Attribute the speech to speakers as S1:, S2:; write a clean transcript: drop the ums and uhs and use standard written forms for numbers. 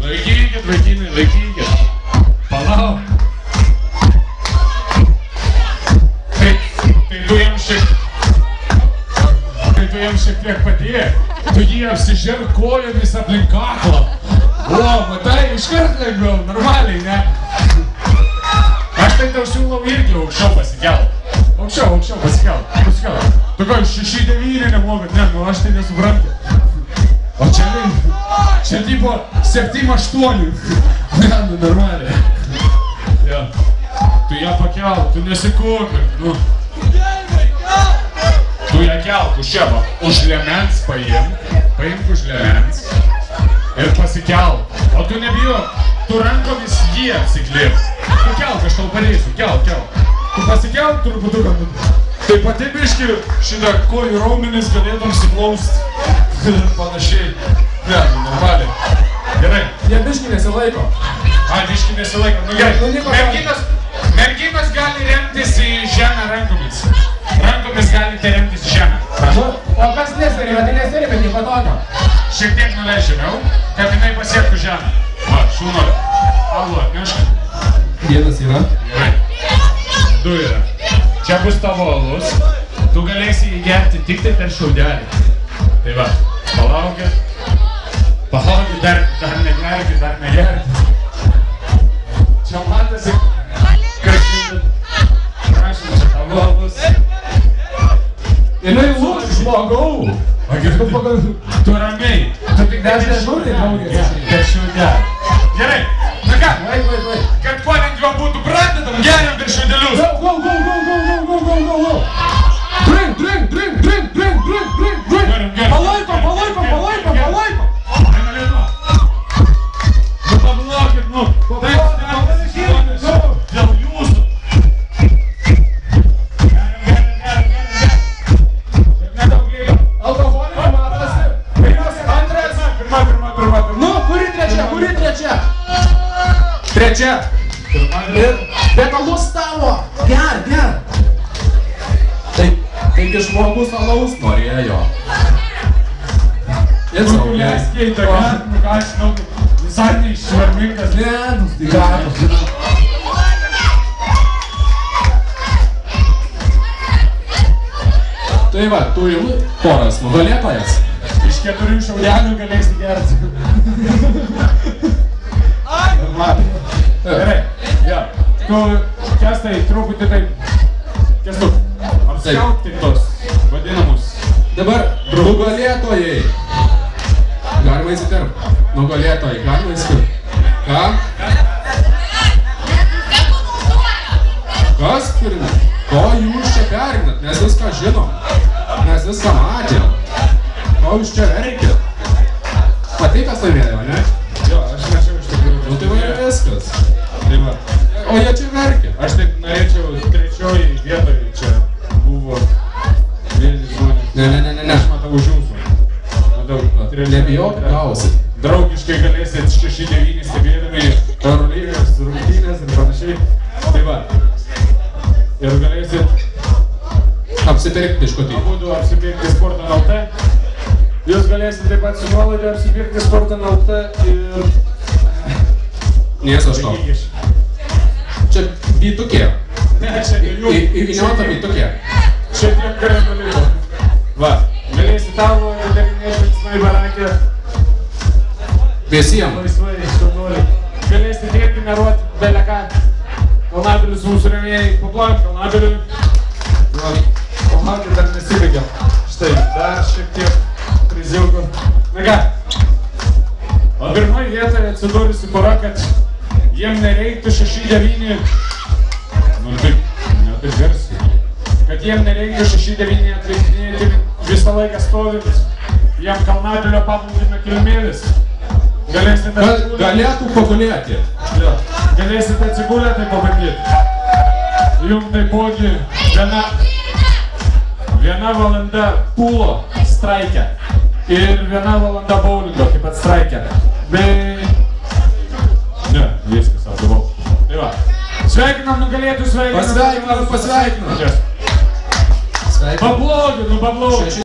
S1: Laikykit, vaikinai, laikykit. Palauk. Tai tu jam šiek tiek padėjai. Tu jį apsižert kojomis aplink kaklą. O, matai, iškart lengviau, normaliai, ne? Aš tai tau siūlau irgi aukščiau pasikelt. Aukščiau pasikelt. Tu ką, 6-9 nemokat, ne, nu aš tai nesuprantu. O čia tipo 7-8. Ne, nu normaliai. Ja. Tu ją pakelk, tu nesikūkit, nu. Tu ją kelk už čia, va, už liemens paimk už liemens ir pasikelk. O tu nebijok, tu rankomis jį apsiklėps. Tu kelk, aš tau padėsiu, kelk. Tu pasikelk truputuką. Tai pati biški šitą kojų raumenis galėtum siklaust ir panašiai. Ne, normaliai. Gerai.
S2: Jie biški nesilaiko.
S1: Biški nesilaiko. Nu gerai. Merginos gali remtis į žemę rankomis. Rankomis galite remtis į žemę.
S2: O kas nesverima, tai nesverima, bet nieko tokio.
S1: Šiek tiek nuleis žemiau, kad jinai pasiektų žemę. Va, šūnolė. Alų atnešk.
S2: Vienas yra.
S1: Gerai. 2 yra. Čia bus tavo alus. Tu galėsi įgerti tik tai per šiaudelį. Tai va, palaukit. Palaukit, dar negerkit. Čia matosi. Prašom, čia tavo alus.
S2: Jinai lūš žmogau.
S1: Tu ramiai. Tu tik
S2: nežiūrė, draugės.
S1: Per šiaudelį. Gerai. Na ką? Kad kuo lengviau būtų pradedam, geriam per šiaudelius.
S2: Go. Drink. Palaikom.
S1: Eina Lietuva. Nu pablokit, nu. Taip, dėl jūsų.
S2: Alkoholio matosi. Antras.
S1: Pirma.
S2: Nu, kuri trečia?
S1: Trečia.
S2: Bet alus tavo. Ger. Taigi žmogus alaus norėjo.
S1: Tu leiskei tą gerti, nu ką aš žinau, visai neišvarmingas.
S2: Ne, nu tai gato. Tai va, tu jau poras nugalėtojas.
S1: Iš 4 šiaudelių galėsi gerti. Gerai, jo. Tu, Kestai, truputį taip. Kestuk, apskelbk tik tos vadinamus.
S2: Dabar nugalėtojai. Galima įsiterpti. Nugalėtojai, galima įsiterpti. Ką? Kas turime? Ko jūs čia perinat? Mes viską žinom. Mes viską matėm. Ko jūs čia verkit? Matai, kas laimėjo, ne?
S1: Jo, aš mačiau iš tikrųjų.
S2: Nu tai va ir viskas.
S1: Tai va.
S2: O jie čia verkia.
S1: Aš taip norėčiau, 3 vietoj čia buvo vieni žmonės.
S2: Ne.
S1: Aš matau už jūsų.
S2: Nebijok, gausi.
S1: Draugiškai galėsit 6-9 stebėdami Eurolygos rungtynės ir panašiai. Tai va. Ir galėsit
S2: apsipirkti biškutį.
S1: abudu apsipirkti Sportan.lt. Jūs galėsit taip pat su nuolaida apsipirkti Sportan.lt ir...
S2: Nies aš to. Čia vytukė.
S1: Ne, čia jų.
S2: Įviniota vytukė.
S1: Šiek tiek karameliuko. Va, galėsit tavo ir darinėti linksmai barakė.
S2: Visiems.
S1: Laisvai, šaunuoliai. Galėsit irgi neruoti beleką. Kalnabilius mūsų rėmėjai. Paplojam Kalnabiliui. Kalnabiliui dar nesibaigia. Štai, dar šiek tiek priziukų. Na ką? O pirmoje vietoje atsidūrusi pora, kad jiem nereiktų 6-9. Nu taip, ne taip garsiai. Kad jiem nereiktų 6-9 atlikinėti visą laiką stovintis. Jiem Kalnabilio paplūdimio kilimėlis.
S2: Galėtų pagulėti.
S1: Galėsite atsigulę tai pabandyti. Jums taipogi viena valanda pūlo straikė ir 1 valanda bowlingo taip pat straikė. Bei... Ne, viskas atgavau. Tai va. Sveikinam nugalėtų, sveikinam.
S2: Pasveikinam.
S1: Paploginu.